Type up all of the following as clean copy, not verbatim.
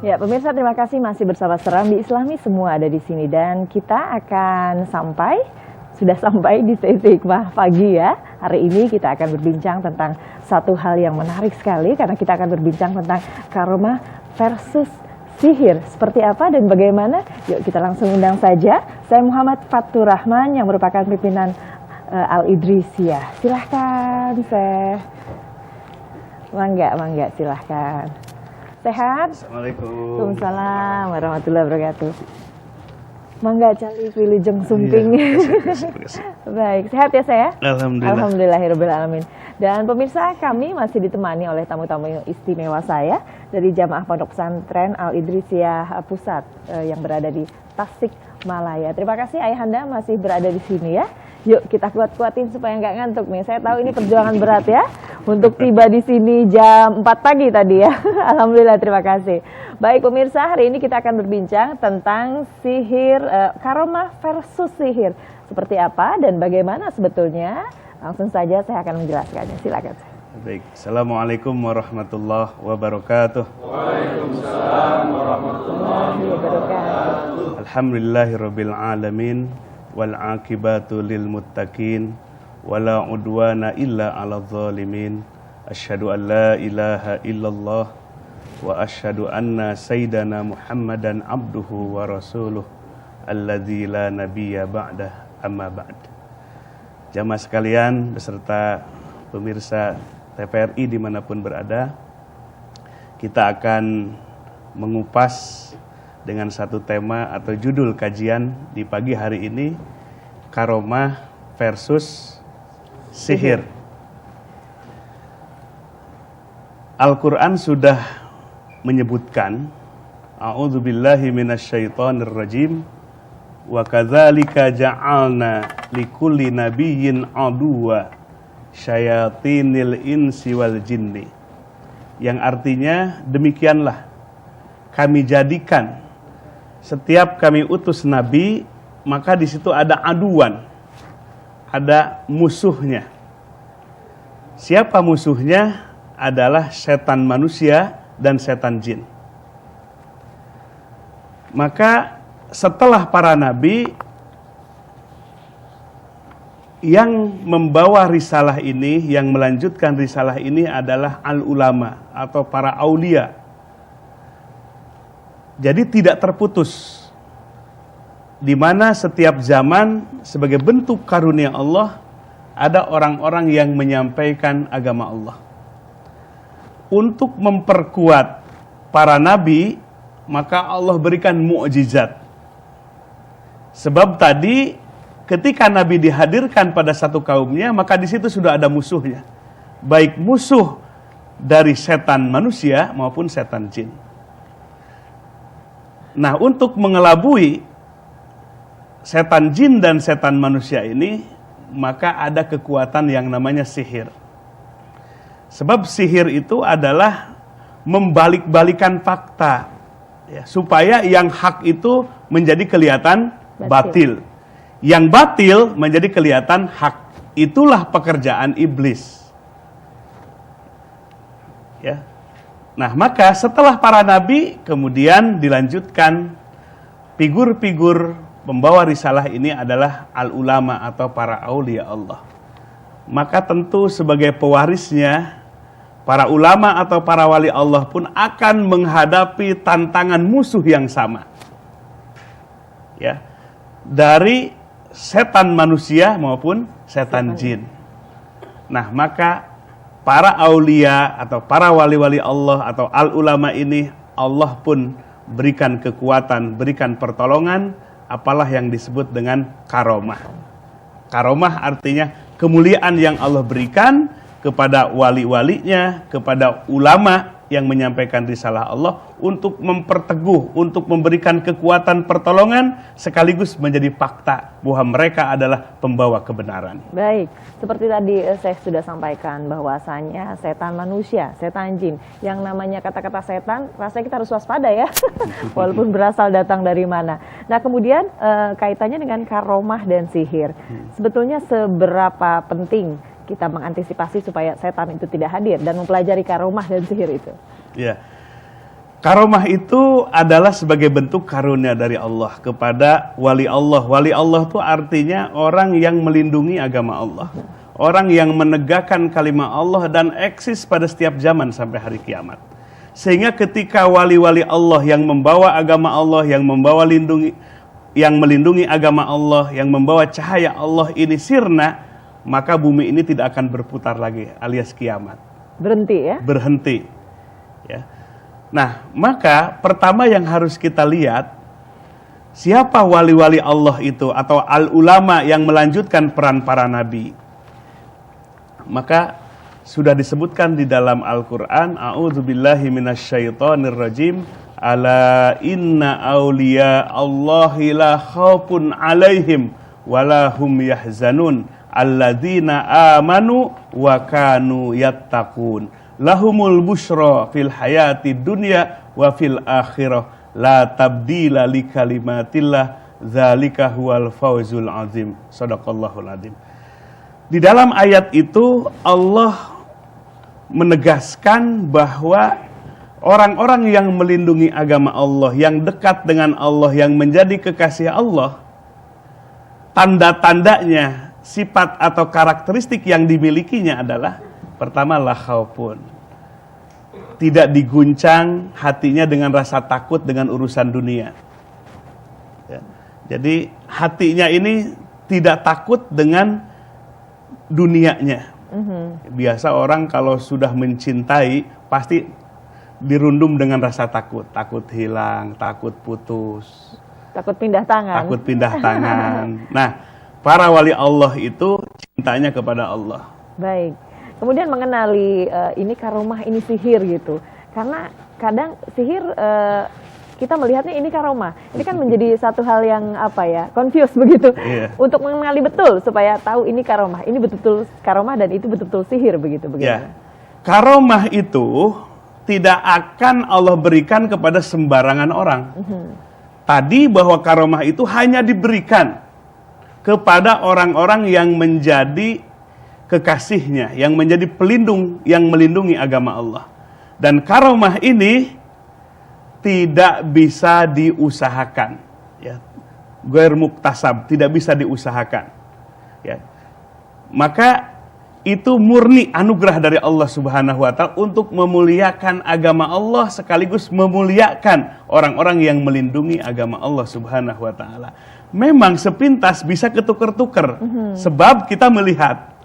Ya, pemirsa, terima kasih masih bersama Serambi Islami, semua ada di sini dan kita akan sudah sampai di sesi hikmah pagi ya. Hari ini kita akan berbincang tentang satu hal yang menarik sekali karena kita akan berbincang tentang karomah versus sihir. Seperti apa dan bagaimana? Yuk kita langsung undang saja. Saya Muhammad Fatur Rahman yang merupakan pimpinan Al-Idrisiyah. Silahkan, Mangga, silahkan. Sehat? Assalamualaikum. Waalaikumsalam warahmatullahi wabarakatuh. Mangga cali wilujeng sumping. Baik, sehat ya saya? Alhamdulillah. Alhamdulillahirabbil alamin. Dan pemirsa, kami masih ditemani oleh tamu-tamu istimewa saya dari Jamaah Pondok Pesantren Al-Idrisiyah Pusat yang berada di Tasikmalaya. Terima kasih Ayahanda masih berada di sini ya. Yuk kita kuat-kuatin supaya nggak ngantuk nih. Saya tahu ini perjuangan berat ya untuk tiba di sini jam 4 pagi tadi ya. Alhamdulillah, terima kasih. Baik pemirsa, hari ini kita akan berbincang tentang sihir, karomah versus sihir. Seperti apa dan bagaimana sebetulnya? Langsung saja saya akan menjelaskannya. Silakan. Baik. Assalamualaikum warahmatullahi wabarakatuh. Waalaikumsalam warahmatullahi wabarakatuh. Alhamdulillahirabbil alamin. Wal aqibatu lil muttaqin wala udwana illa 'alal zalimin. Asyhadu an la ilaha illallah wa asyhadu anna sayyidana Muhammadan abduhu wa rasuluh alladzi la nabiyya ba'dah, amma ba'd. Jamaah sekalian beserta pemirsa TVRI dimanapun berada, kita akan mengupas dengan satu tema atau judul kajian di pagi hari ini, karomah versus sihir. Al-Quran sudah menyebutkan, a'udzubillahi minasyaitonir rajim, wa kadzalika ja'alna likulli nabiyyin aduwwa syayatinil insi wal jinni. Yang artinya demikianlah kami jadikan setiap kami utus nabi, maka di situ ada aduan, ada musuhnya. Siapa musuhnya? Adalah setan manusia dan setan jin. Maka setelah para nabi yang membawa risalah ini, yang melanjutkan risalah ini adalah al-ulama atau para aulia. Jadi tidak terputus, di mana setiap zaman sebagai bentuk karunia Allah ada orang-orang yang menyampaikan agama Allah. Untuk memperkuat para nabi, maka Allah berikan mukjizat. Sebab tadi ketika nabi dihadirkan pada satu kaumnya, maka di situ sudah ada musuhnya, baik musuh dari setan manusia maupun setan jin. Nah, untuk mengelabui setan jin dan setan manusia ini, maka ada kekuatan yang namanya sihir. Sebab sihir itu adalah membalik-balikan fakta, ya, supaya yang hak itu menjadi kelihatan batil. Yang batil menjadi kelihatan hak. Itulah pekerjaan iblis. Ya. Nah, maka setelah para nabi, kemudian dilanjutkan figur-figur pembawa risalah ini adalah al-ulama atau para aulia Allah. Maka tentu sebagai pewarisnya, para ulama atau para wali Allah pun akan menghadapi tantangan musuh yang sama. Ya. Dari setan manusia maupun setan jin. Nah, maka para aulia atau para wali-wali Allah atau al-ulama ini Allah pun berikan kekuatan, berikan pertolongan, apalah yang disebut dengan karomah. Karomah artinya kemuliaan yang Allah berikan kepada wali-walinya, kepada ulama yang menyampaikan risalah Allah untuk memperteguh, untuk memberikan kekuatan pertolongan sekaligus menjadi fakta bahwa mereka adalah pembawa kebenaran. Baik, seperti tadi saya sudah sampaikan bahwasanya setan manusia, setan jin, yang namanya kata-kata setan, rasanya kita harus waspada ya, walaupun berasal datang dari mana. Nah kemudian kaitannya dengan karomah dan sihir, sebetulnya seberapa penting kita mengantisipasi supaya setan itu tidak hadir dan mempelajari karomah dan sihir itu? Ya, Karomah itu adalah sebagai bentuk karunia dari Allah kepada wali Allah. Wali Allah itu artinya orang yang melindungi agama Allah. Orang yang menegakkan kalimat Allah dan eksis pada setiap zaman sampai hari kiamat. Sehingga ketika wali-wali Allah yang membawa agama Allah, yang melindungi agama Allah, yang membawa cahaya Allah ini sirna, maka bumi ini tidak akan berputar lagi alias kiamat. Berhenti ya? Berhenti. Ya. Nah, maka pertama yang harus kita lihat, siapa wali-wali Allah itu atau al-ulama yang melanjutkan peran para nabi. Maka sudah disebutkan di dalam Al-Quran, a'udzubillahi minasyaitonirrajim, ala inna awliya Allahi la khawfun alaihim walahum yahzanun alladzina amanu wa kanu yattaqun lahumul busyra fil hayati dunya wa fil akhirah la tabdila li kalimatillah dzalika huwal fawzul azim. Shadaqallahul azim. Di dalam ayat itu Allah menegaskan bahwa orang-orang yang melindungi agama Allah, yang dekat dengan Allah, yang menjadi kekasih Allah, tanda-tandanya, sifat atau karakteristik yang dimilikinya adalah pertama, la khaufun. Tidak diguncang hatinya dengan rasa takut dengan urusan dunia. Ya. Jadi hatinya ini tidak takut dengan dunianya. Biasa orang kalau sudah mencintai pasti dirundum dengan rasa takut. Takut hilang, takut putus. Takut pindah tangan. Takut pindah tangan. Nah, para wali Allah itu cintanya kepada Allah. Baik. Kemudian mengenali ini karomah, ini sihir gitu. Karena kadang sihir kita melihatnya ini karomah. Ini kan menjadi satu hal yang confused begitu. Iya. Untuk mengenali betul supaya tahu ini karomah. Ini betul-betul karomah dan itu betul-betul sihir begitu. Ya. Karomah itu tidak akan Allah berikan kepada sembarangan orang. Tadi bahwa karomah itu hanya diberikan kepada orang-orang yang menjadi kekasihnya, yang menjadi pelindung, yang melindungi agama Allah. Dan karomah ini tidak bisa diusahakan, ya. Ghair muktasab, tidak bisa diusahakan, ya. Maka itu murni anugerah dari Allah Subhanahu wa Ta'ala untuk memuliakan agama Allah sekaligus memuliakan orang-orang yang melindungi agama Allah Subhanahu wa Ta'ala. Memang sepintas bisa ketuker-tuker, sebab kita melihat,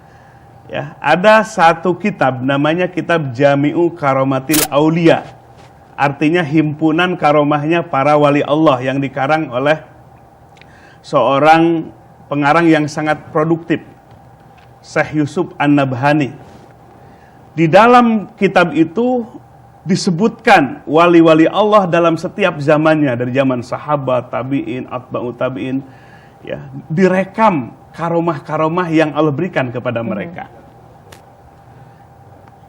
ya, ada satu kitab namanya kitab Jami'u Karomatil Aulia, artinya himpunan karomahnya para wali Allah, yang dikarang oleh seorang pengarang yang sangat produktif, Syekh Yusuf An-Nabhani. Di dalam kitab itu disebutkan wali-wali Allah dalam setiap zamannya, dari zaman sahabat, tabi'in, atba'u tabi'in, ya, direkam karomah-karomah yang Allah berikan kepada mereka.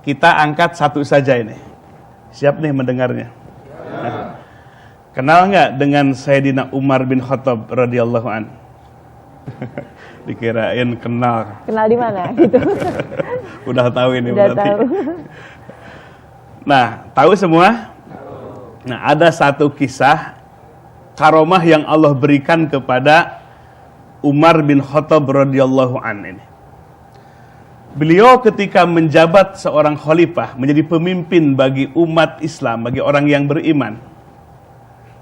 Kita angkat satu saja ini. Siap nih mendengarnya? Nah, kenal nggak dengan Sayyidina Umar bin Khattab radhiyallahu an? Dikirain kenal. Kenal di mana gitu. Udah tahu ini Udah berarti. tahu. Nah, tahu semua? Nah, ada satu kisah karomah yang Allah berikan kepada Umar bin Khattab radhiyallahu an ini. Beliau ketika menjabat seorang khalifah, menjadi pemimpin bagi umat Islam, bagi orang yang beriman.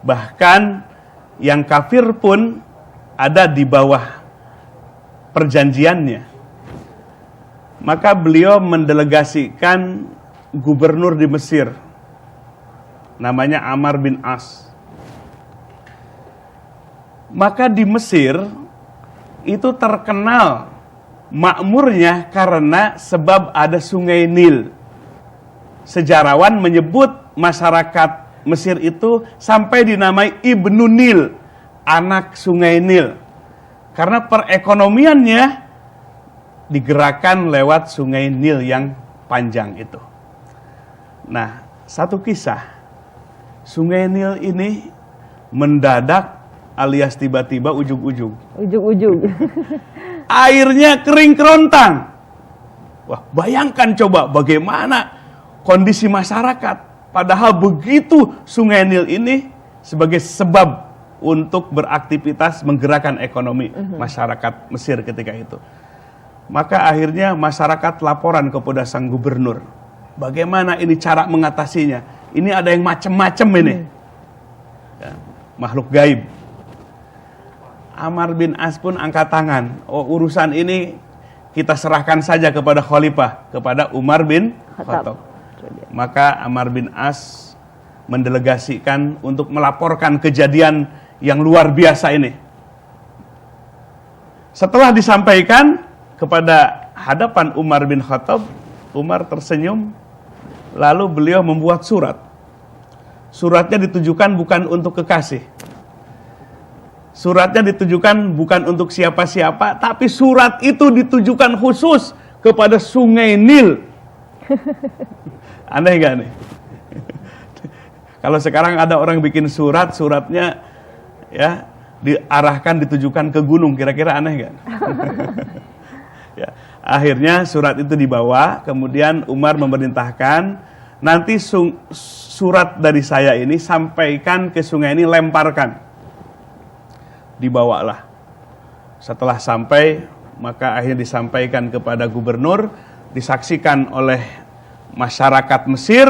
Bahkan yang kafir pun ada di bawah perjanjiannya. Maka beliau mendelegasikan gubernur di Mesir, namanya Amr bin As. Maka di Mesir itu terkenal makmurnya karena sebab ada sungai Nil. Sejarawan menyebut masyarakat Mesir itu sampai dinamai Ibnu Nil, anak sungai Nil. Karena perekonomiannya digerakkan lewat sungai Nil yang panjang itu. Nah, satu kisah, sungai Nil ini mendadak alias tiba-tiba ujug-ujug. Ujug-ujug. Airnya kering kerontang. Wah, bayangkan coba bagaimana kondisi masyarakat. Padahal begitu Sungai Nil ini sebagai sebab untuk beraktivitas menggerakkan ekonomi masyarakat Mesir ketika itu. Maka akhirnya masyarakat laporan kepada sang gubernur. Bagaimana ini cara mengatasinya? Ini ada yang macam-macam ini. Ya, makhluk gaib. Amr bin As pun angkat tangan. Oh, urusan ini kita serahkan saja kepada khalifah, kepada Umar bin Khattab. Maka Amr bin As mendelegasikan untuk melaporkan kejadian yang luar biasa ini. Setelah disampaikan kepada hadapan Umar bin Khattab, Umar tersenyum, lalu beliau membuat surat. Suratnya ditujukan bukan untuk kekasih. Suratnya ditujukan bukan untuk siapa-siapa, tapi surat itu ditujukan khusus kepada Sungai Nil. Aneh gak nih? Kalau sekarang ada orang bikin surat, suratnya ya diarahkan, ditujukan ke gunung, kira-kira aneh gak? Ya, akhirnya surat itu dibawa, kemudian Umar memerintahkan, nanti surat dari saya ini sampaikan ke sungai ini, lemparkan. Dibawalah. Setelah sampai, maka akhirnya disampaikan kepada gubernur, disaksikan oleh masyarakat Mesir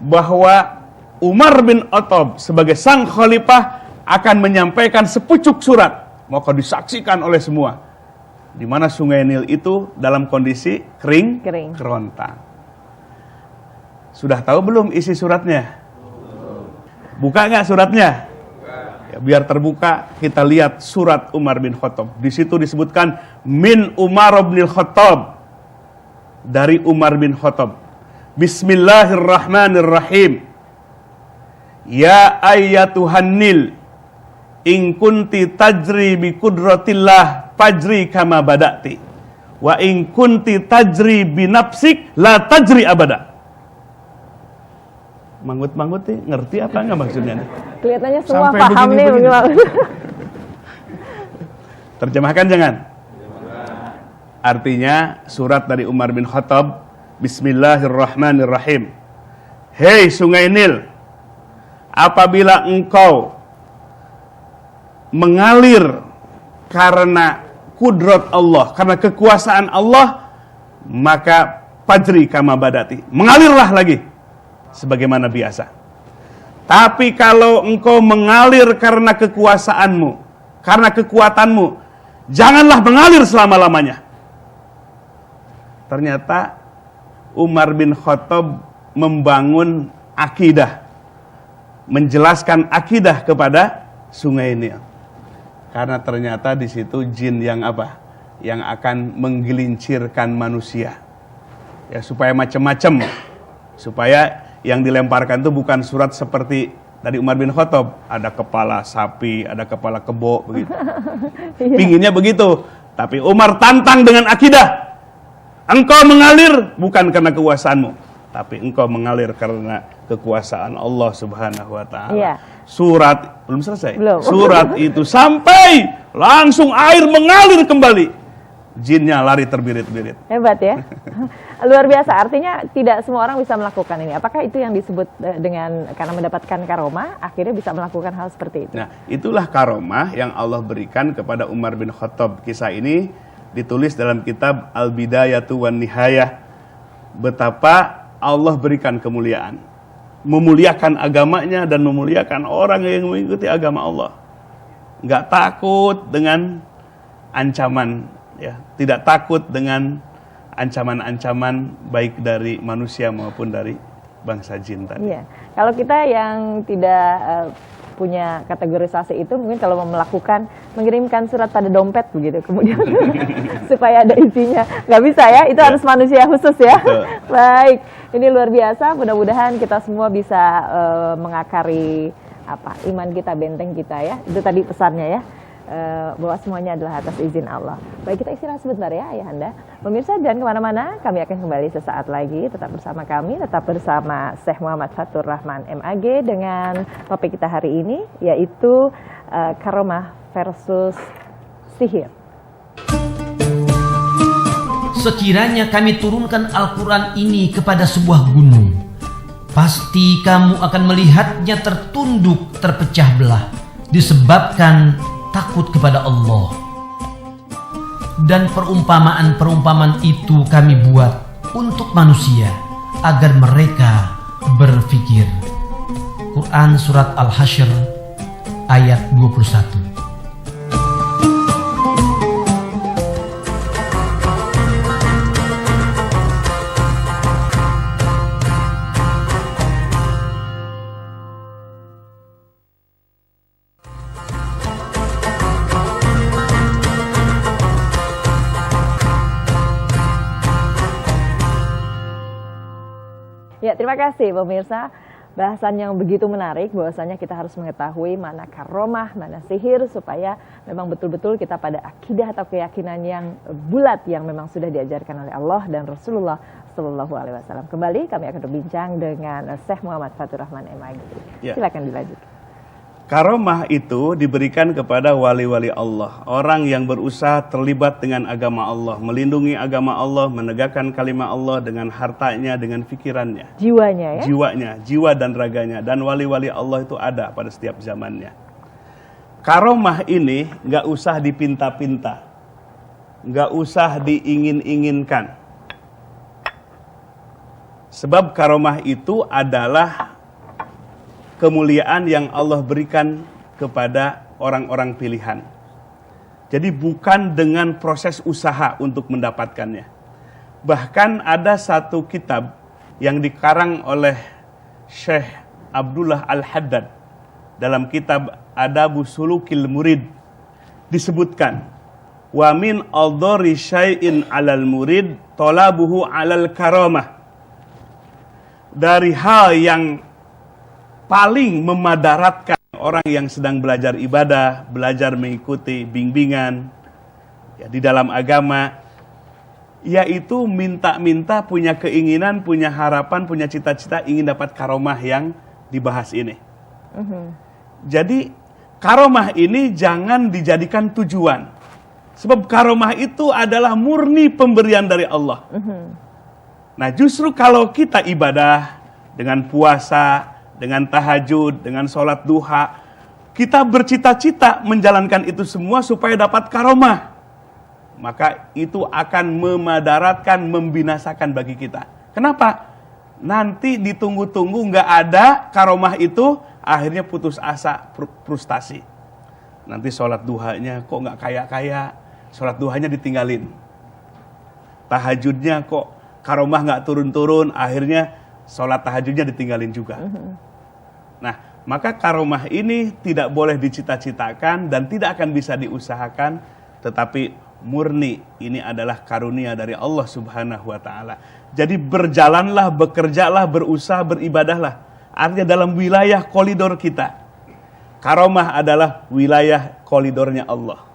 bahwa Umar bin Khattab sebagai sang khalifah akan menyampaikan sepucuk surat. Maka disaksikan oleh semua. Di mana Sungai Nil itu dalam kondisi kering. Kerontang. Sudah tahu belum isi suratnya? Buka nggak suratnya? Ya, biar terbuka, kita lihat surat Umar bin Khattab. Di situ disebutkan min Umar bin Khattab, dari Umar bin Khattab. Bismillahirrahmanirrahim. Ya ayyatuhan Nil, in kunti tajri bi kudratillah fajri kama bada'ti, wa in kunti tajri bi nafsik la tajri abada. Manggut-manggut nih, ngerti apa enggak maksudnya nih? Kelihatannya semua Sampai paham nih. Terjemahkan jangan. Artinya surat dari Umar bin Khattab, Bismillahirrahmanirrahim. Hei Sungai Nil, apabila engkau mengalir karena kudrat Allah, karena kekuasaan Allah, maka fajri kama badati, mengalirlah lagi sebagaimana biasa. Tapi kalau engkau mengalir karena kekuasaanmu, karena kekuatanmu, janganlah mengalir selama-lamanya. Ternyata Umar bin Khattab membangun akidah, menjelaskan akidah kepada Sungai Nil. Karena ternyata di situ jin yang apa? Yang akan menggelincirkan manusia. Ya, supaya macam-macam. Supaya yang dilemparkan itu bukan surat seperti tadi Umar bin Khattab, ada kepala sapi, ada kepala kebo, begitu. Pinginnya begitu. Tapi Umar tantang dengan akidah. Engkau mengalir bukan karena kekuasaanmu, tapi engkau mengalir karena kekuasaan Allah Subhanahu wa taala. Iya. Surat belum selesai. Belum. Surat itu sampai langsung air mengalir kembali. Jinnya lari terbirit-birit. Hebat ya. Luar biasa. Artinya tidak semua orang bisa melakukan ini. Apakah itu yang disebut dengan karena mendapatkan karomah akhirnya bisa melakukan hal seperti itu? Nah, itulah karomah yang Allah berikan kepada Umar bin Khattab. Kisah ini ditulis dalam kitab Al-Bidayatu wan Nihayah. Betapa Allah berikan kemuliaan, memuliakan agamanya dan memuliakan orang yang mengikuti agama Allah. Nggak takut dengan ancaman, ya, tidak takut dengan ancaman-ancaman baik dari manusia maupun dari bangsa jin tadi. Iya. Kalau kita yang tidak punya kategorisasi itu, mungkin kalau mau melakukan mengirimkan surat pada dompet begitu, kemudian supaya ada isinya, nggak bisa ya, itu harus manusia khusus ya. Baik, ini luar biasa. Mudah-mudahan kita semua bisa mengakari iman kita, benteng kita ya. Itu tadi pesannya ya. Bahwa semuanya adalah atas izin Allah. Baik, kita istirahat sebentar ya Ayahanda. Pemirsa jangan kemana-mana, kami akan kembali sesaat lagi. Tetap bersama kami, tetap bersama Syekh Muhammad Fatur Rahman MAG dengan topik kita hari ini yaitu karomah versus sihir. Sekiranya kami turunkan Al-Quran ini kepada sebuah gunung, pasti kamu akan melihatnya tertunduk, terpecah belah, disebabkan takut kepada Allah. Dan perumpamaan-perumpamaan itu kami buat untuk manusia agar mereka berfikir. Quran Surat Al-Hasyr ayat 21. Ya, terima kasih pemirsa. Bahasan yang begitu menarik, bahwasanya kita harus mengetahui mana karomah, mana sihir, supaya memang betul-betul kita pada akidah atau keyakinan yang bulat yang memang sudah diajarkan oleh Allah dan Rasulullah Shallallahu Alaihi Wasallam. Kembali kami akan berbincang dengan Syekh Muhammad Fatur Rahman MAG. Ya. Silakan dilanjutkan. Karomah itu diberikan kepada wali-wali Allah, orang yang berusaha terlibat dengan agama Allah, melindungi agama Allah, menegakkan kalimat Allah dengan hartanya, dengan pikirannya, Jiwanya ya? jiwanya, jiwa dan raganya. Dan wali-wali Allah itu ada pada setiap zamannya. Karomah ini nggak usah dipinta-pinta, nggak usah diingin-inginkan. Sebab karomah itu adalah kemuliaan yang Allah berikan kepada orang-orang pilihan. Jadi bukan dengan proses usaha untuk mendapatkannya. Bahkan ada satu kitab yang dikarang oleh Syekh Abdullah Al-Haddad dalam kitab Adabu Sulukil Murid, disebutkan wa min aldori syai'in 'alal murid talabuhu 'alal karamah. Dari hal yang paling memadaratkan orang yang sedang belajar ibadah, belajar mengikuti bimbingan ya, di dalam agama, yaitu minta-minta, punya keinginan, punya harapan, punya cita-cita ingin dapat karomah yang dibahas ini. Jadi karomah ini jangan dijadikan tujuan, sebab karomah itu adalah murni pemberian dari Allah. Nah, justru kalau kita ibadah dengan puasa, dengan tahajud, dengan sholat duha, kita bercita-cita menjalankan itu semua supaya dapat karomah, maka itu akan memadaratkan, membinasakan bagi kita. Kenapa? Nanti ditunggu-tunggu nggak ada karomah itu, akhirnya putus asa, frustasi. Nanti sholat duhanya kok nggak kaya-kaya, sholat duhanya ditinggalin. Tahajudnya kok karomah nggak turun-turun, akhirnya sholat tahajudnya ditinggalin juga. Nah, maka karomah ini tidak boleh dicita-citakan dan tidak akan bisa diusahakan, tetapi murni ini adalah karunia dari Allah Subhanahu wa Ta'ala. Jadi berjalanlah, bekerjalah, berusaha, beribadahlah. Artinya dalam wilayah koridor kita. Karomah adalah wilayah koridornya Allah.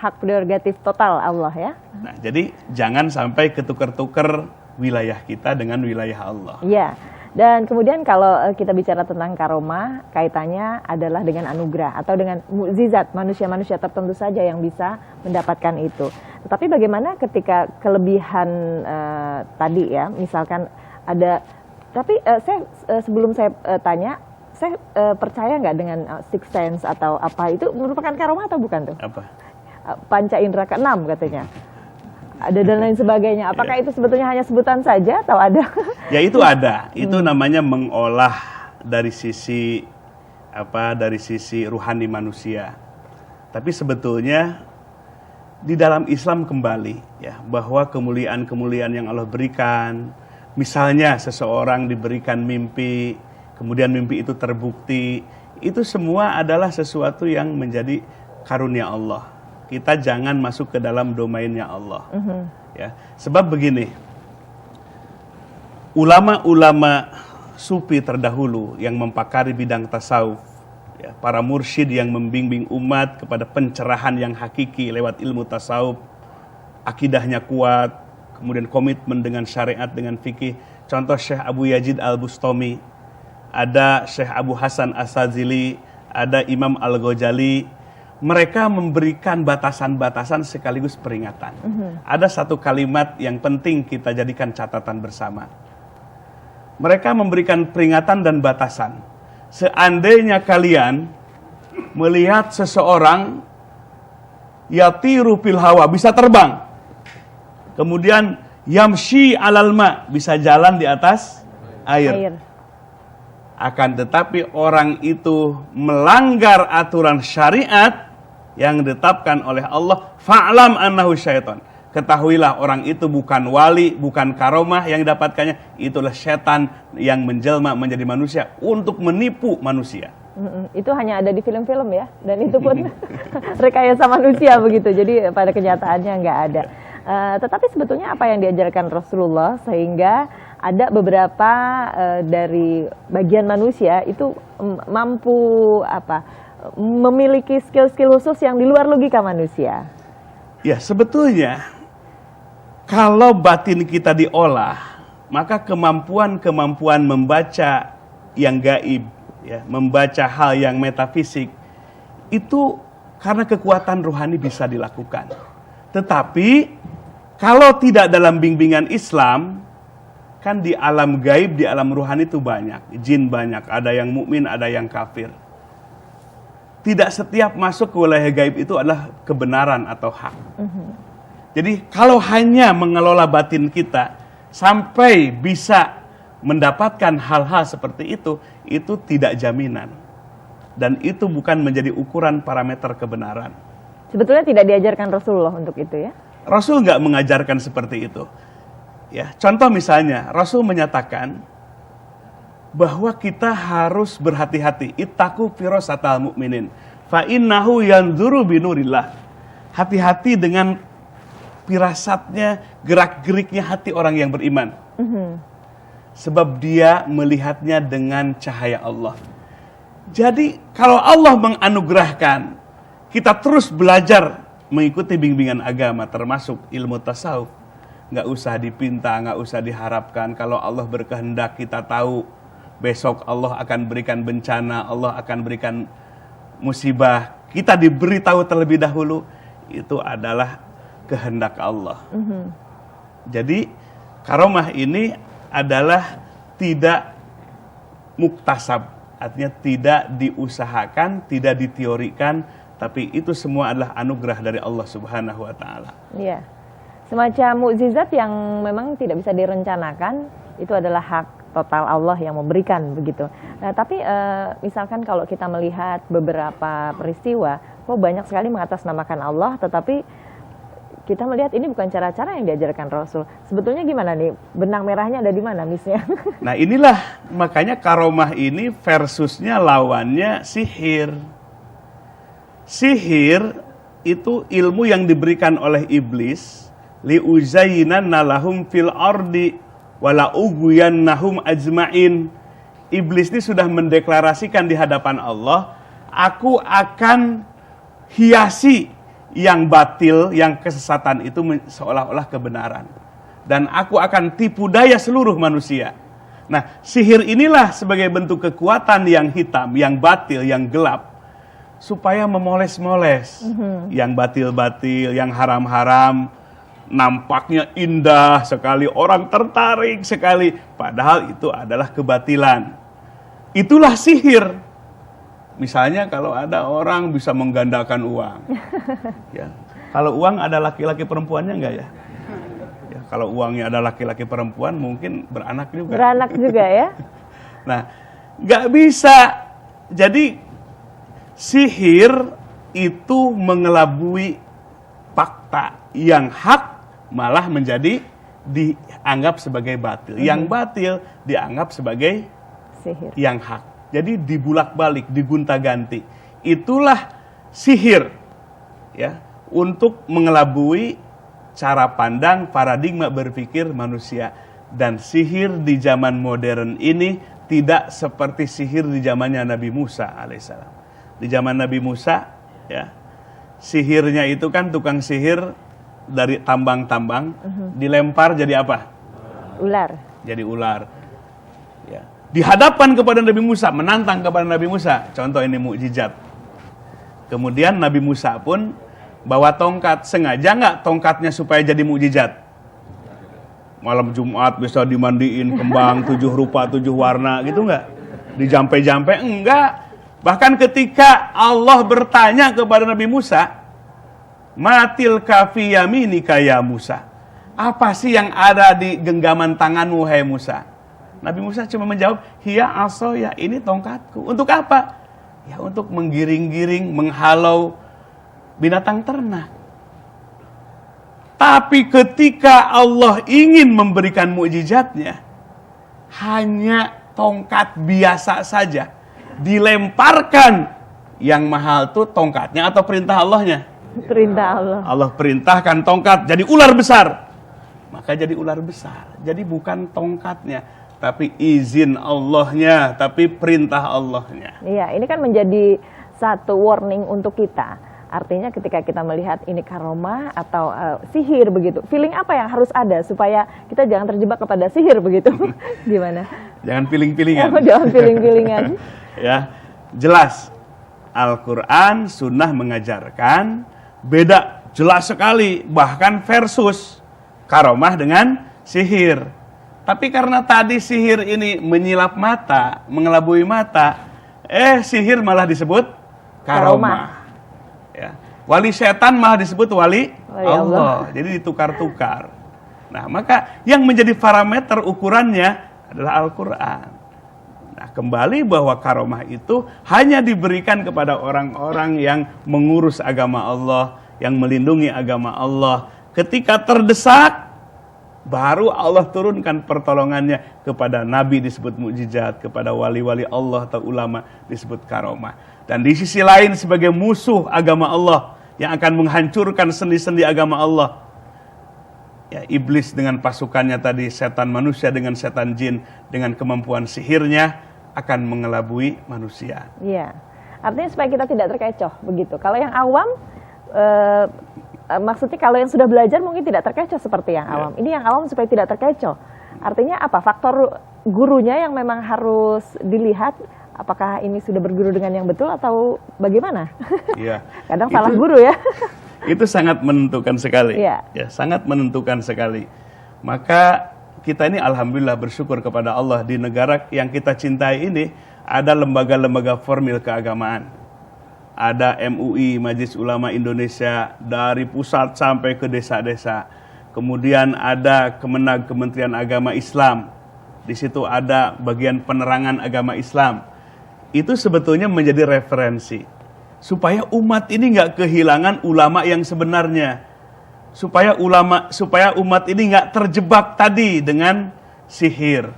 Hak prerogatif total Allah ya. Nah, jadi jangan sampai ketukar-tukar wilayah kita dengan wilayah Allah. Iya. Dan kemudian kalau kita bicara tentang karomah, kaitannya adalah dengan anugerah atau dengan mukjizat, manusia-manusia tertentu saja yang bisa mendapatkan itu. Tetapi bagaimana ketika kelebihan tadi ya, misalkan ada, tapi saya sebelum saya tanya, saya percaya nggak dengan sixth sense atau apa, itu merupakan karomah atau bukan tuh? Apa? Panca indera ke-6 katanya. Ada dan lain sebagainya. Apakah itu sebetulnya hanya sebutan saja atau ada? Ya itu ada. Itu namanya mengolah dari sisi dari sisi ruhani manusia. Tapi sebetulnya di dalam Islam kembali ya, bahwa kemuliaan-kemuliaan yang Allah berikan, misalnya seseorang diberikan mimpi, kemudian mimpi itu terbukti, itu semua adalah sesuatu yang menjadi karunia Allah. Kita jangan masuk ke dalam domainnya Allah. Ya, sebab begini, ulama-ulama sufi terdahulu yang mempakari bidang tasawuf, ya, para mursyid yang membimbing umat kepada pencerahan yang hakiki lewat ilmu tasawuf, akidahnya kuat, kemudian komitmen dengan syariat, dengan fikih. Contoh Syekh Abu Yazid Al-Bustami, ada Syekh Abu Hasan As-Sadzili, ada Imam Al-Ghazali. Mereka memberikan batasan-batasan sekaligus peringatan. Ada satu kalimat yang penting kita jadikan catatan bersama. mereka memberikan peringatan dan batasan. Seandainya kalian melihat seseorang yatiru fil hawa, bisa terbang, kemudian yamshi alal ma, bisa jalan di atas air. Akan tetapi orang itu melanggar aturan syariat yang ditetapkan oleh Allah, fa'lam annahu syaitan. Ketahuilah orang itu bukan wali, bukan karomah yang didapatkannya, itulah setan yang menjelma menjadi manusia untuk menipu manusia. Itu hanya ada di film-film ya, dan itu pun rekayasa manusia begitu. Jadi pada kenyataannya nggak ada. Tetapi sebetulnya apa yang diajarkan Rasulullah sehingga ada beberapa dari bagian manusia itu mampu memiliki skill-skill khusus yang di luar logika manusia. Ya, sebetulnya kalau batin kita diolah, maka kemampuan membaca yang gaib, ya, membaca hal yang metafisik, itu karena kekuatan rohani bisa dilakukan. Tetapi kalau tidak dalam bimbingan Islam, kan di alam gaib, di alam rohani itu banyak, jin banyak, ada yang mukmin, ada yang kafir. Tidak setiap masuk ke wilayah gaib itu adalah kebenaran atau hak. Jadi kalau hanya mengelola batin kita sampai bisa mendapatkan hal-hal seperti itu tidak jaminan. Dan itu bukan menjadi ukuran parameter kebenaran. Sebetulnya tidak diajarkan Rasulullah untuk itu ya? Rasul nggak mengajarkan seperti itu. Ya, contoh misalnya, Rasul menyatakan bahwa kita harus berhati-hati. Ittaqu firasatal mu'minin, fa innahu yanzuru binurillah. Hati-hati dengan firasatnya, gerak-geriknya hati orang yang beriman. Sebab dia melihatnya dengan cahaya Allah. Jadi kalau Allah menganugerahkan kita terus belajar mengikuti bimbingan agama, termasuk ilmu tasawuf, nggak usah dipinta, nggak usah diharapkan. Kalau Allah berkehendak, kita tahu besok Allah akan berikan bencana, Allah akan berikan musibah, kita diberitahu terlebih dahulu, itu adalah kehendak Allah. Jadi karomah ini adalah tidak muktasab, artinya tidak diusahakan, tidak diteorikan, tapi itu semua adalah anugerah dari Allah Subhanahu wa taala. Iya. Semacam mukjizat yang memang tidak bisa direncanakan, itu adalah hak total Allah yang memberikan begitu. Nah, tapi misalkan kalau kita melihat beberapa peristiwa, kok banyak sekali mengatasnamakan Allah, tetapi kita melihat ini bukan cara-cara yang diajarkan Rasul. Sebetulnya gimana nih? Benang merahnya ada di mana, Misnya? Nah, inilah makanya karomah ini versusnya lawannya sihir. Sihir itu ilmu yang diberikan oleh iblis, liuzayyinanna lahum fil ardi wala ugwiyannahum ajmain. Iblis ini sudah mendeklarasikan di hadapan Allah, aku akan hiasi yang batil, yang kesesatan itu seolah-olah kebenaran. Dan aku akan tipu daya seluruh manusia. Nah, sihir inilah sebagai bentuk kekuatan yang hitam, yang batil, yang gelap, supaya memoles-moles yang batil-batil, yang haram-haram. Nampaknya indah sekali, orang tertarik sekali, padahal itu adalah kebatilan. Itulah sihir. Misalnya kalau ada orang bisa menggandakan uang, ya. Kalau uang ada laki-laki perempuannya enggak ya? Ya, kalau uangnya ada laki-laki perempuan mungkin beranak juga. Beranak juga ya? Nah, nggak bisa. Jadi sihir itu mengelabui fakta yang hak malah menjadi dianggap sebagai batil. Yang batil dianggap sebagai sihir. Yang hak. Jadi dibulak-balik, digunta-ganti. Itulah sihir, ya, untuk mengelabui cara pandang, paradigma berpikir manusia. Dan sihir di zaman modern ini tidak seperti sihir di zamannya Nabi Musa alaihissalam. Di zaman Nabi Musa, ya, sihirnya itu kan tukang sihir dari tambang-tambang, dilempar jadi apa? Ular. Jadi ular. Ya. Dihadapkan kepada Nabi Musa, menantang kepada Nabi Musa. Contoh ini mukjizat. Kemudian Nabi Musa pun bawa tongkat. Sengaja nggak tongkatnya supaya jadi mukjizat? malam Jumat bisa dimandiin kembang 7 rupa 7 warna gitu enggak? Dijampe-jampe enggak. Bahkan ketika Allah bertanya kepada Nabi Musa, "Matil kafi yaminika ya Musa." Apa sih yang ada di genggaman tanganmu, hai Musa? Nabi Musa cuma menjawab, "Hiya asoya, ini tongkatku." Untuk apa? Ya untuk menggiring-giring, menghalau binatang ternak. Tapi ketika Allah ingin memberikan mukjizatnya, hanya tongkat biasa saja dilemparkan. Yang mahal tuh tongkatnya atau perintah Allahnya? Perintah Allah. Allah perintahkan tongkat jadi ular besar. Maka jadi ular besar. Jadi bukan tongkatnya, tapi izin Allahnya, tapi perintah Allahnya. Iya, ini kan menjadi satu warning untuk kita. Artinya ketika kita melihat ini karomah atau sihir begitu, feeling apa yang harus ada supaya kita jangan terjebak kepada sihir begitu? Gimana? Jangan piling-pilingan. Jangan piling-pilingan. Ya, jelas. Al-Quran, Sunnah mengajarkan beda jelas sekali, bahkan versus karomah dengan sihir. Tapi karena tadi sihir ini menyilap mata, mengelabui mata, sihir malah disebut karomah. Ya. Wali setan malah disebut wali Allah. Jadi ditukar-tukar. Nah, maka yang menjadi parameter ukurannya adalah Al-Quran. Nah, kembali bahwa karomah itu hanya diberikan kepada orang-orang yang mengurus agama Allah, yang melindungi agama Allah. Ketika terdesak, baru Allah turunkan pertolongannya. Kepada Nabi disebut mukjizat, kepada wali-wali Allah atau ulama disebut karomah. Dan di sisi lain sebagai musuh agama Allah yang akan menghancurkan sendi-sendi agama Allah, ya, iblis dengan pasukannya tadi, setan manusia dengan setan jin, dengan kemampuan sihirnya akan mengelabui manusia. Iya, artinya supaya kita tidak terkecoh begitu. Kalau yang awam, maksudnya kalau yang sudah belajar mungkin tidak terkecoh seperti yang awam. Ini yang awam supaya tidak terkecoh. Artinya apa? Faktor gurunya yang memang harus dilihat. Apakah ini sudah berguru dengan yang betul atau bagaimana? Iya. Kadang salah guru ya. Itu sangat menentukan sekali. Iya. Ya, sangat menentukan sekali. Maka kita ini alhamdulillah bersyukur kepada Allah, di negara yang kita cintai ini ada lembaga-lembaga formil keagamaan. Ada MUI, Majelis Ulama Indonesia, dari pusat sampai ke desa-desa. Kemudian ada Kemenag, Kementerian Agama Islam. Di situ ada bagian penerangan agama Islam. Itu sebetulnya menjadi referensi supaya umat ini nggak kehilangan ulama yang sebenarnya, supaya umat ini nggak terjebak tadi dengan sihir.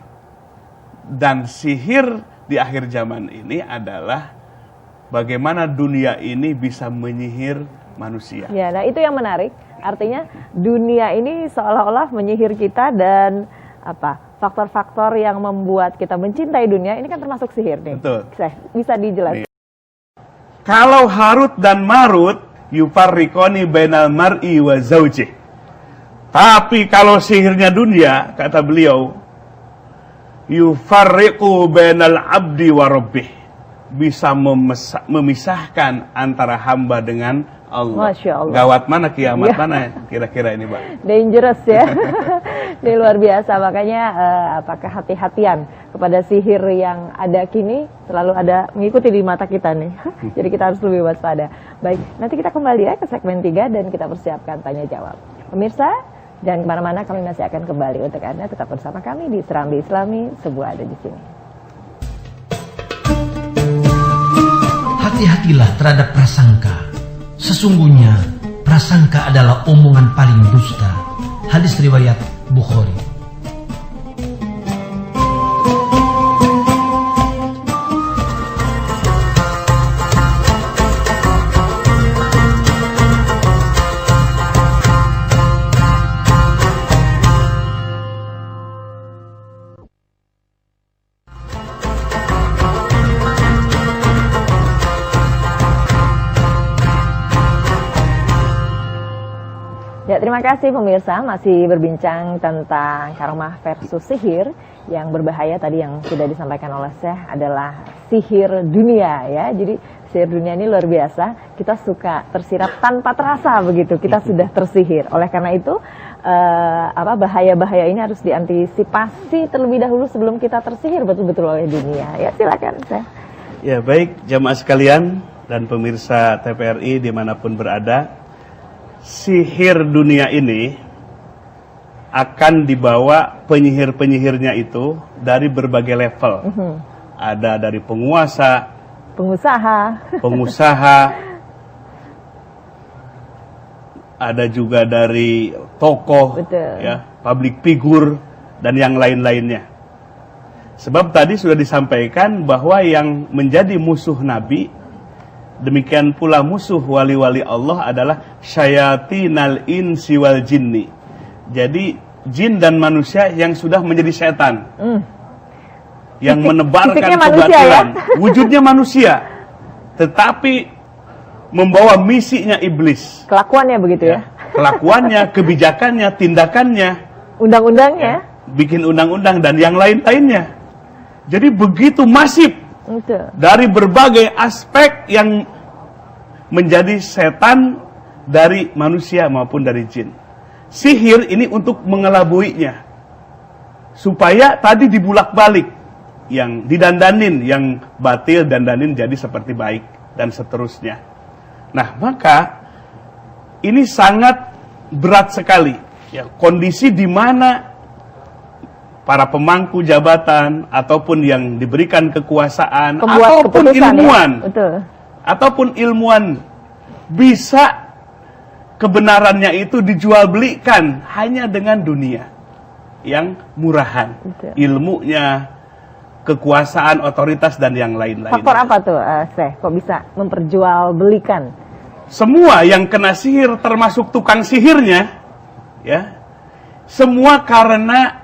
Dan sihir di akhir zaman ini adalah bagaimana dunia ini bisa menyihir manusia. Ya, nah itu yang menarik. Artinya dunia ini seolah-olah menyihir kita, dan faktor-faktor yang membuat kita mencintai dunia ini kan termasuk sihir nih. Betul. Bisa dijelaskan? Kalau Harut dan Marut yufarriqoni bainal mar'i wa zaujih. Tapi kalau sihirnya dunia, kata beliau, yufarriqu bainal abdi wa rabbih. Bisa memisahkan antara hamba dengan Allah. Masya Allah. Gawat mana, kiamat mana kira-kira ini, Mbak? Dangerous ya. Ini luar biasa. Makanya kehati-hatian kepada sihir yang ada kini selalu ada mengikuti di mata kita nih. Jadi kita harus lebih waspada. Baik, nanti kita kembali ya ke segmen 3 dan kita persiapkan tanya jawab. Pemirsa, jangan kemana-mana, kami masih akan kembali untuk Anda. Tetap bersama kami di Serambi Islami, sebuah ada di sini. Hati-hatilah terhadap prasangka. Sesungguhnya prasangka adalah omongan paling dusta. Hadis riwayat Bukhari. Ya, terima kasih pemirsa, masih berbincang tentang karomah versus sihir. Yang berbahaya tadi yang sudah disampaikan oleh Syekh adalah sihir dunia ya. Jadi sihir dunia ini luar biasa, kita suka tersirat tanpa terasa begitu, kita sudah tersihir. Oleh karena itu bahaya-bahaya ini harus diantisipasi terlebih dahulu sebelum kita tersihir betul-betul oleh dunia. Ya silakan saya. Ya baik jamaah sekalian dan pemirsa TVRI dimanapun berada, sihir dunia ini akan dibawa penyihir-penyihirnya itu dari berbagai level. Ada dari penguasa, pengusaha, ada juga dari tokoh, ya, public figure dan yang lain-lainnya. Sebab tadi sudah disampaikan bahwa yang menjadi musuh Nabi, demikian pula musuh wali-wali Allah adalah syayatinal insi wal jinni. Jadi jin dan manusia yang sudah menjadi setan, yang menebarkan kebatilan. Wujudnya manusia, tetapi membawa misinya iblis. Kelakuannya begitu ya? Kelakuannya, kebijakannya, tindakannya, undang-undangnya, bikin undang-undang dan yang lain-lainnya. Jadi begitu masif dari berbagai aspek yang menjadi setan dari manusia maupun dari jin. Sihir ini untuk mengelabuinya, supaya tadi dibulak-balik, yang didandanin, yang batil dandanin jadi seperti baik dan seterusnya. Nah, maka ini sangat berat sekali, ya, kondisi di mana para pemangku jabatan ataupun yang diberikan kekuasaan ataupun ilmuwan, ataupun ilmuwan bisa kebenarannya itu dijual belikan hanya dengan dunia yang murahan, ilmunya, kekuasaan, otoritas dan yang lain-lain. Faktor apa tuh, Syekh? Kok bisa memperjualbelikan? Semua yang kena sihir, termasuk tukang sihirnya, ya, semua karena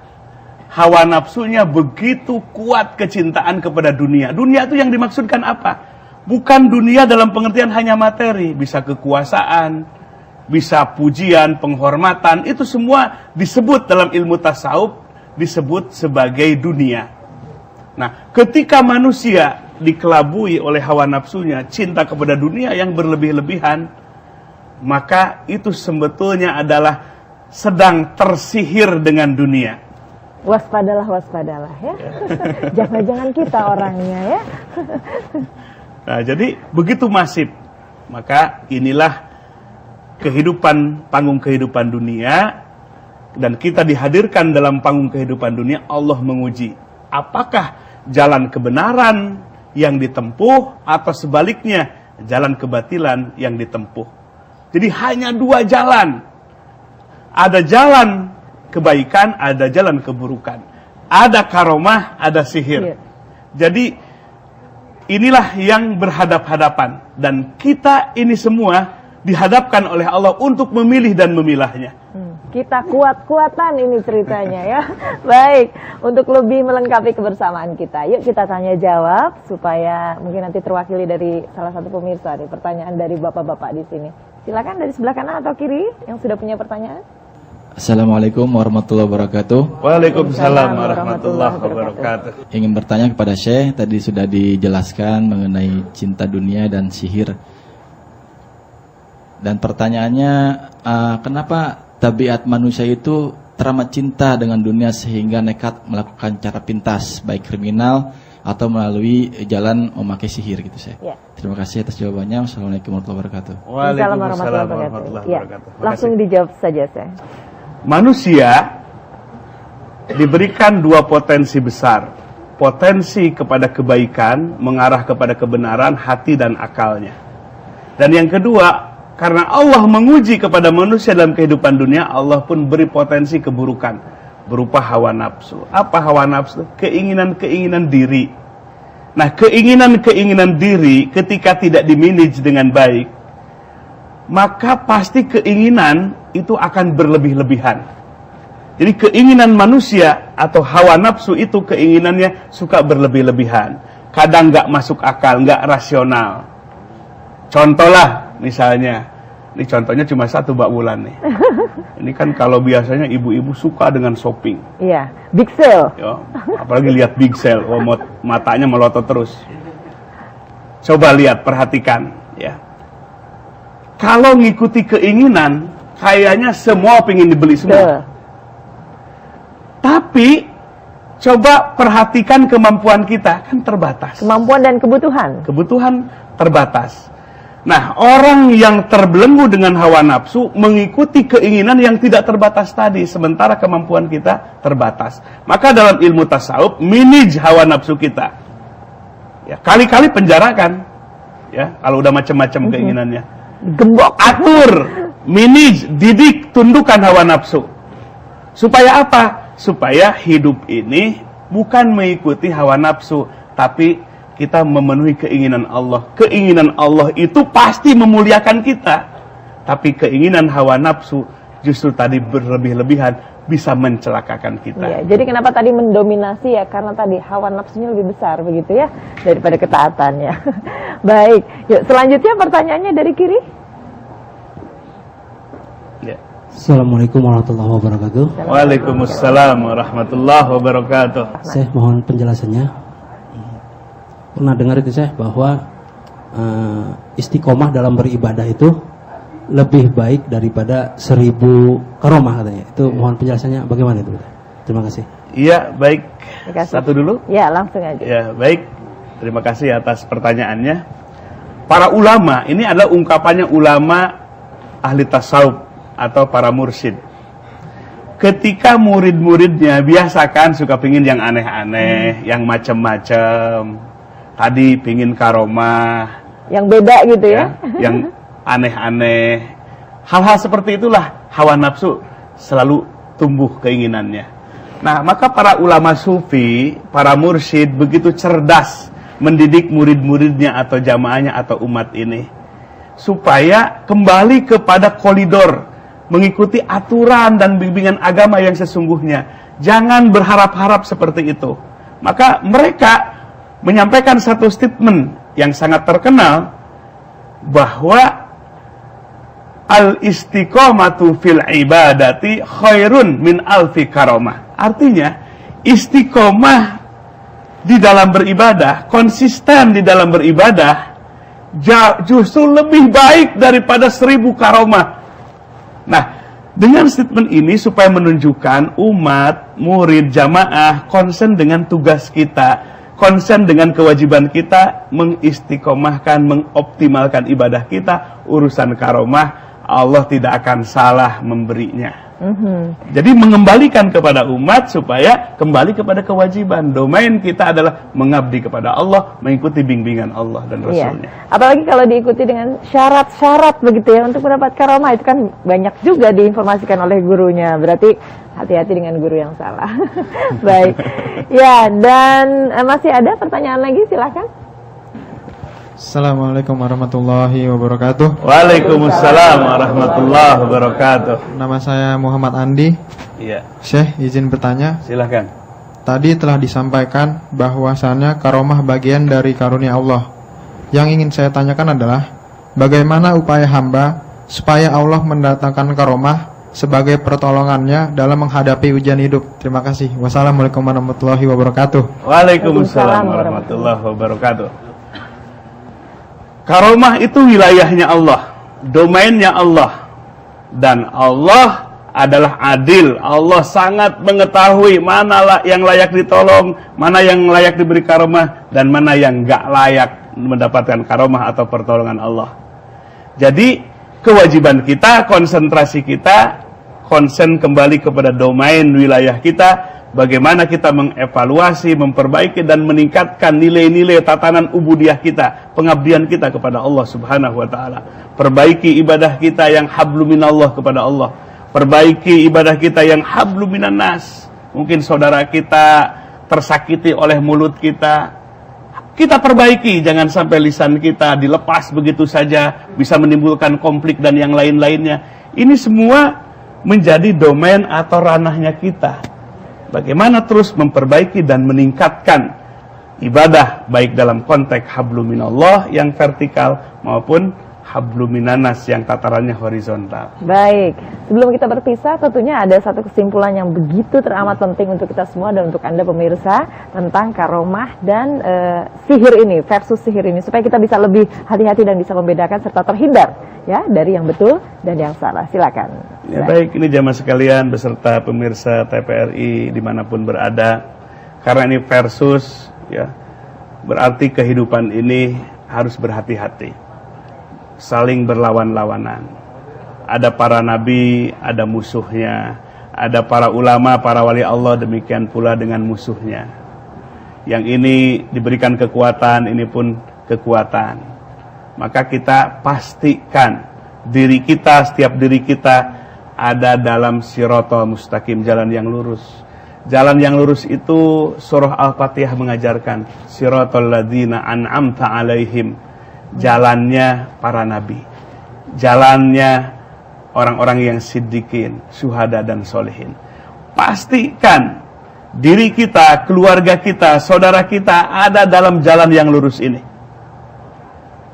hawa nafsunya begitu kuat, kecintaan kepada dunia. Dunia itu yang dimaksudkan apa? Bukan dunia dalam pengertian hanya materi, bisa kekuasaan, bisa pujian, penghormatan, itu semua disebut dalam ilmu tasawuf, disebut sebagai dunia. Nah, ketika manusia dikelabui oleh hawa nafsunya, cinta kepada dunia yang berlebih-lebihan, maka itu sebetulnya adalah sedang tersihir dengan dunia. Waspadalah ya. Jangan-jangan kita orangnya ya. Nah, jadi begitu masif. Maka inilah panggung kehidupan dunia, dan kita dihadirkan dalam panggung kehidupan dunia. Allah menguji apakah jalan kebenaran yang ditempuh atau sebaliknya jalan kebatilan yang ditempuh. Jadi hanya dua jalan, ada jalan kebaikan, ada jalan keburukan, ada karomah, ada sihir. Jadi inilah yang berhadap-hadapan, dan kita ini semua dihadapkan oleh Allah untuk memilih dan memilahnya. Kita kuat-kuatan ini ceritanya ya. Baik, untuk lebih melengkapi kebersamaan kita, yuk kita tanya jawab supaya mungkin nanti terwakili dari salah satu pemirsa nih, pertanyaan dari bapak-bapak di sini. Silakan dari sebelah kanan atau kiri yang sudah punya pertanyaan. Assalamualaikum warahmatullahi wabarakatuh. Waalaikumsalam warahmatullahi wabarakatuh. Ingin bertanya kepada Syekh, tadi sudah dijelaskan mengenai cinta dunia dan sihir. Dan pertanyaannya, kenapa tabiat manusia itu teramat cinta dengan dunia sehingga nekat melakukan cara pintas, baik kriminal atau melalui jalan memakai sihir gitu, Syekh? Ya. Terima kasih atas jawabannya. Wassalamualaikum warahmatullahi wabarakatuh. Waalaikumsalam warahmatullahi wabarakatuh. Langsung dijawab saja, Syekh. Manusia diberikan dua potensi besar. Potensi kepada kebaikan, mengarah kepada kebenaran, hati dan akalnya. Dan yang kedua, karena Allah menguji kepada manusia dalam kehidupan dunia, Allah pun beri potensi keburukan berupa hawa nafsu. Apa hawa nafsu? Keinginan-keinginan diri. Nah, keinginan-keinginan diri ketika tidak dimanage dengan baik, maka pasti keinginan itu akan berlebih-lebihan. Jadi keinginan manusia atau hawa nafsu itu keinginannya suka berlebih-lebihan. Kadang nggak masuk akal, nggak rasional. Contohlah misalnya, ini contohnya cuma satu Mbak Wulan nih. Ini kan kalau biasanya ibu-ibu suka dengan shopping. Iya, big sale. Yo, apalagi lihat big sale, matanya melotot terus. Coba lihat, perhatikan ya. Kalau ngikuti keinginan, kayaknya semua pengen dibeli semua. Betul. Tapi coba perhatikan kemampuan kita, kan terbatas. Kemampuan dan kebutuhan. Kebutuhan terbatas. Nah, orang yang terbelenggu dengan hawa nafsu mengikuti keinginan yang tidak terbatas tadi, sementara kemampuan kita terbatas. Maka dalam ilmu tasawuf, manage hawa nafsu kita. Ya, kali-kali penjarakan. Ya, kalau udah macam-macam keinginannya. Gembok. Atur, manage, didik, tundukkan hawa nafsu. Supaya apa? Supaya hidup ini bukan mengikuti hawa nafsu, tapi kita memenuhi keinginan Allah. Keinginan Allah itu pasti memuliakan kita. Tapi keinginan hawa nafsu justru tadi berlebih-lebihan bisa mencelakakan kita. Ya, jadi kenapa tadi mendominasi ya? Karena tadi hawa nafsunya lebih besar begitu ya daripada ketaatannya. Baik, yuk selanjutnya pertanyaannya dari kiri. Ya. Assalamualaikum warahmatullahi wabarakatuh. Waalaikumsalam warahmatullahi wabarakatuh. Saya mohon penjelasannya. Pernah dengar itu saya bahwa istiqomah dalam beribadah itu lebih baik daripada 1000 karomah katanya. Itu mohon penjelasannya bagaimana itu? Terima kasih. Iya, baik. Terima kasih. Satu dulu. Ya, langsung aja. Ya, baik. Terima kasih atas pertanyaannya. Para ulama, ini adalah ungkapannya ulama ahli tasawuf atau para mursyid. Ketika murid-muridnya biasakan suka pingin yang aneh-aneh, yang macam-macam. Tadi pingin karomah, Yang beda gitu ya. yang aneh-aneh. Hal-hal seperti itulah hawa nafsu selalu tumbuh keinginannya. Nah, maka para ulama sufi, para mursyid begitu cerdas mendidik murid-muridnya atau jamaahnya atau umat ini supaya kembali kepada koridor, mengikuti aturan dan bimbingan agama yang sesungguhnya. Jangan berharap-harap seperti itu. Maka mereka menyampaikan satu statement yang sangat terkenal bahwa al-istiqomatu fil ibadati khairun min alfi karomah. Artinya, istiqomah di dalam beribadah, konsisten di dalam beribadah justru lebih baik daripada 1000 karomah. Nah, dengan statement ini supaya menunjukkan umat, murid, jamaah konsen dengan tugas kita, konsen dengan kewajiban kita, mengistiqomahkan, mengoptimalkan ibadah kita. Urusan karomah, Allah tidak akan salah memberinya. Jadi mengembalikan kepada umat supaya kembali kepada kewajiban. Domain kita adalah mengabdi kepada Allah, mengikuti bimbingan Allah dan Rasulnya. Iya. Apalagi kalau diikuti dengan syarat-syarat begitu ya untuk mendapat karomah, itu kan banyak juga diinformasikan oleh gurunya. Berarti hati-hati dengan guru yang salah. Baik. Ya, dan masih ada pertanyaan lagi, silakan. Assalamualaikum warahmatullahi wabarakatuh. Waalaikumsalam warahmatullahi wabarakatuh. Nama saya Muhammad Andi. Iya, Syekh, izin bertanya. silahkan. Tadi telah disampaikan bahwasannya karomah bagian dari karunia Allah. Yang ingin saya tanyakan adalah bagaimana upaya hamba supaya Allah mendatangkan karomah sebagai pertolongannya dalam menghadapi ujian hidup. Terima kasih. Wassalamualaikum warahmatullahi wabarakatuh. Waalaikumsalam warahmatullahi wabarakatuh. Karomah itu wilayahnya Allah, domainnya Allah. Dan Allah adalah adil. Allah sangat mengetahui mana yang layak ditolong, mana yang layak diberi karomah, dan mana yang gak layak mendapatkan karomah atau pertolongan Allah. Jadi kewajiban kita, konsentrasi kita, konsen kembali kepada domain wilayah kita. Bagaimana kita mengevaluasi, memperbaiki dan meningkatkan nilai-nilai tatanan ubudiyah kita, pengabdian kita kepada Allah Subhanahu wa taala. Perbaiki ibadah kita yang hablu minallah kepada Allah. Perbaiki ibadah kita yang hablu minan nas. Mungkin saudara kita tersakiti oleh mulut kita. Kita perbaiki, jangan sampai lisan kita dilepas begitu saja, bisa menimbulkan konflik dan yang lain-lainnya. Ini semua menjadi domain atau ranahnya kita. Bagaimana terus memperbaiki dan meningkatkan ibadah baik dalam konteks hablu minallah yang vertikal maupun habluminanas yang tatarannya horizontal. Baik, sebelum kita berpisah tentunya ada satu kesimpulan yang begitu teramat penting untuk kita semua dan untuk Anda pemirsa tentang karomah dan sihir ini versus sihir ini supaya kita bisa lebih hati-hati dan bisa membedakan serta terhindar ya dari yang betul dan yang salah. Silakan. Ya, baik, ini jamaah sekalian beserta pemirsa TPRI dimanapun berada, karena ini versus ya, berarti kehidupan ini harus berhati-hati, saling berlawan-lawanan. Ada para nabi, ada musuhnya. Ada para ulama, para wali Allah, demikian pula dengan musuhnya. Yang ini diberikan kekuatan, ini pun kekuatan. Maka kita pastikan diri kita, setiap diri kita ada dalam siratal mustaqim, jalan yang lurus. Jalan yang lurus itu surah Al-Fatihah mengajarkan siratal ladzina an'amta alaihim, jalannya para nabi, jalannya orang-orang yang siddiqin, syuhada dan solehin. Pastikan diri kita, keluarga kita, saudara kita ada dalam jalan yang lurus ini.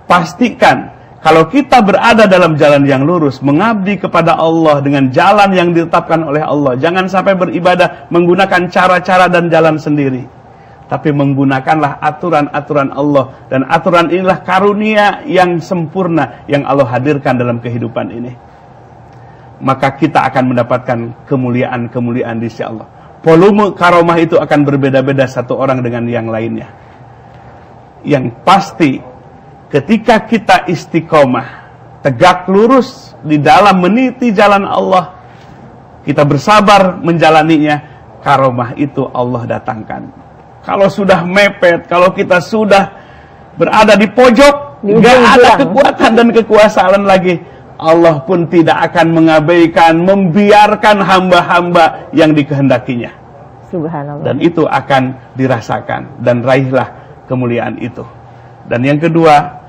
Pastikan kalau kita berada dalam jalan yang lurus, mengabdi kepada Allah dengan jalan yang ditetapkan oleh Allah. Jangan sampai beribadah menggunakan cara-cara dan jalan sendiri, tapi menggunakanlah aturan-aturan Allah. Dan aturan inilah karunia yang sempurna yang Allah hadirkan dalam kehidupan ini. Maka kita akan mendapatkan kemuliaan-kemuliaan di sisi Allah. Volume karomah itu akan berbeda-beda satu orang dengan yang lainnya. Yang pasti ketika kita istiqomah, tegak lurus di dalam meniti jalan Allah, kita bersabar menjalaninya, karomah itu Allah datangkan. Kalau sudah mepet, kalau kita sudah berada di pojok, nggak ada kekuatan dan kekuasaan lagi, Allah pun tidak akan mengabaikan, membiarkan hamba-hamba yang dikehendakinya. Subhanallah. Dan itu akan dirasakan, dan raihlah kemuliaan itu. Dan yang kedua,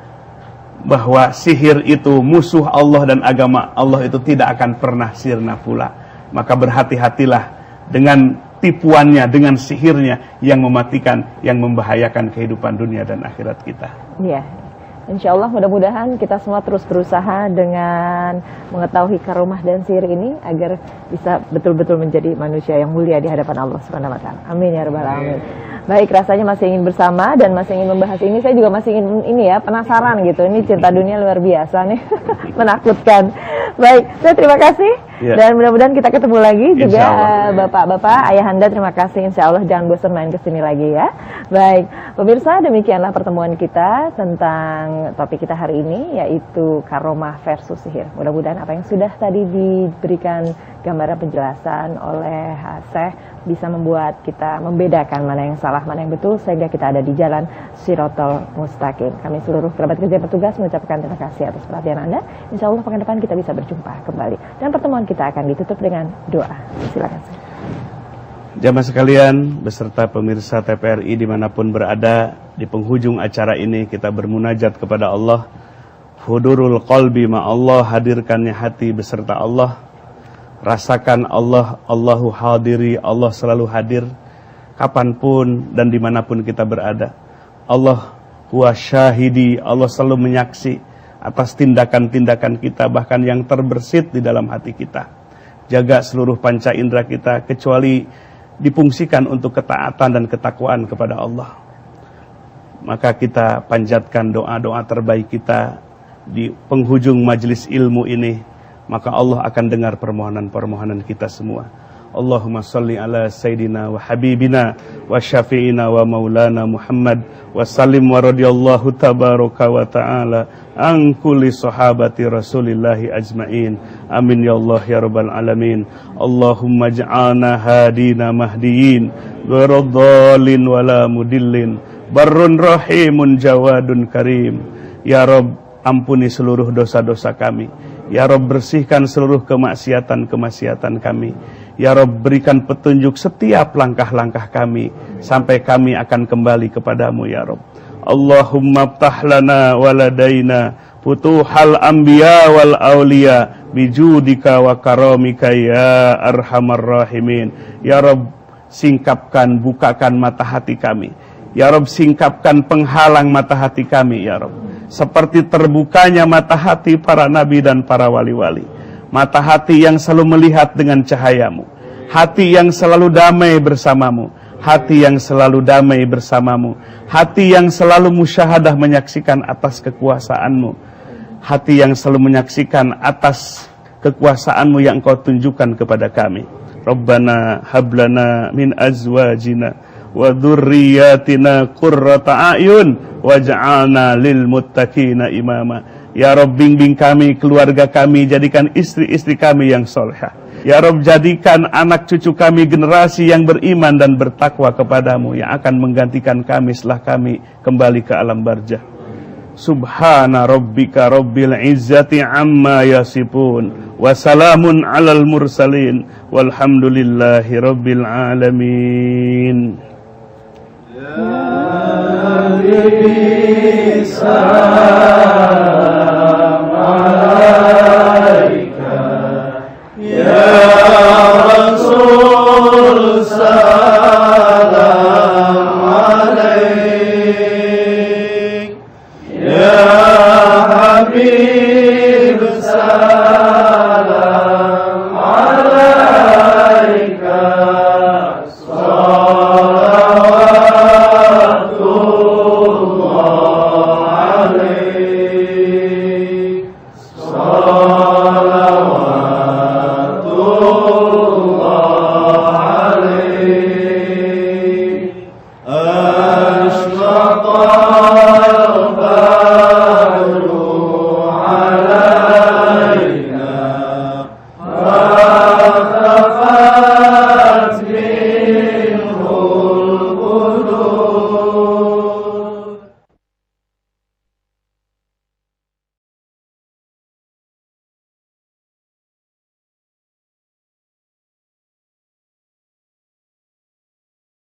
bahwa sihir itu musuh Allah dan agama Allah itu tidak akan pernah sirna pula. Maka berhati-hatilah dengan tipuannya, dengan sihirnya yang mematikan, yang membahayakan kehidupan dunia dan akhirat kita. Iya. Insya Allah mudah-mudahan kita semua terus berusaha dengan mengetahui karomah dan sihir ini agar bisa betul-betul menjadi manusia yang mulia di hadapan Allah Subhanahu wa taala. Amin ya rabbal alamin. Baik, rasanya masih ingin bersama dan masih ingin membahas ini. Saya juga masih ingin ini ya, penasaran gitu. Ini cinta dunia luar biasa nih. Menakutkan. Baik, saya terima kasih. Ya. Dan mudah-mudahan kita ketemu lagi juga Allah. Bapak-bapak, ayahanda, terima kasih. Insya Allah jangan bosan main kesini lagi ya. Baik, pemirsa, demikianlah pertemuan kita tentang topik kita hari ini, yaitu karomah versus sihir. Mudah-mudahan apa yang sudah tadi diberikan gambaran penjelasan oleh Syekh bisa membuat kita membedakan mana yang salah, mana yang betul, sehingga kita ada di jalan Shiratal Mustaqim. Kami seluruh kerabat kerja petugas mengucapkan terima kasih atas perhatian Anda. Insya Allah pekan depan kita bisa berjumpa kembali. Dan pertemuan kita akan ditutup dengan doa. Silakan. Jamaah sekalian, beserta pemirsa TPRI dimanapun berada, di penghujung acara ini kita bermunajat kepada Allah. Hudurul qalbi ma'allah, hadirkannya hati beserta Allah. Rasakan Allah, Allahu hadiri, Allah selalu hadir kapanpun dan dimanapun kita berada. Allah huwa syahidi, Allah selalu menyaksi atas tindakan-tindakan kita, bahkan yang terbersit di dalam hati kita. Jaga seluruh panca indera kita, kecuali difungsikan untuk ketaatan dan ketakwaan kepada Allah. Maka kita panjatkan doa-doa terbaik kita di penghujung majelis ilmu ini. Maka Allah akan dengar permohonan-permohonan kita semua. Allahumma salli ala Sayyidina wa Habibina wa Syafi'ina wa Maulana Muhammad wa sallim wa radiyallahu tabaraka wa ta'ala an kulli sahabati Rasulillahi ajma'in. Amin ya Allah ya Rabbal Alamin. Allahumma ja'alna hadina mahdiyin gharadhalin wala mudillin barrun rahimun jawadun karim. Ya Rabb, ampuni seluruh dosa-dosa kami. Ya Rabb, bersihkan seluruh kemaksiatan-kemaksiatan kami. Ya Rabb, berikan petunjuk setiap langkah-langkah kami sampai kami akan kembali kepadamu ya Rabb. Allahumma ftah lana waladaina futuhal anbiya wal awliya bijudika wa karamika ya arhamar rahimin. Ya Rabb, singkapkan, bukakan mata hati kami. Ya Rabb, singkapkan penghalang mata hati kami ya Rabb. seperti terbukanya mata hati para nabi dan para wali-wali. Mata hati yang selalu melihat dengan cahayamu, hati yang selalu damai bersamamu, hati yang selalu damai bersamamu, hati yang selalu musyahadah menyaksikan atas kekuasaanmu, hati yang selalu menyaksikan atas kekuasaanmu yang engkau tunjukkan kepada kami. Rabbana hablana min azwajina wa dzurriyyatina qurrata a'yun waj'alna lil muttaqina imama. Ya Rabb, bimbing kami, keluarga kami, jadikan istri-istri kami yang solehah. Ya Rabb, jadikan anak cucu kami generasi yang beriman dan bertakwa kepadamu, yang akan menggantikan kami setelah kami kembali ke alam barzah. Subhana rabbika rabbil izzati amma yasifun, wa salamun alal mursalin, walhamdulillahi rabbil alamin. Ya Nabi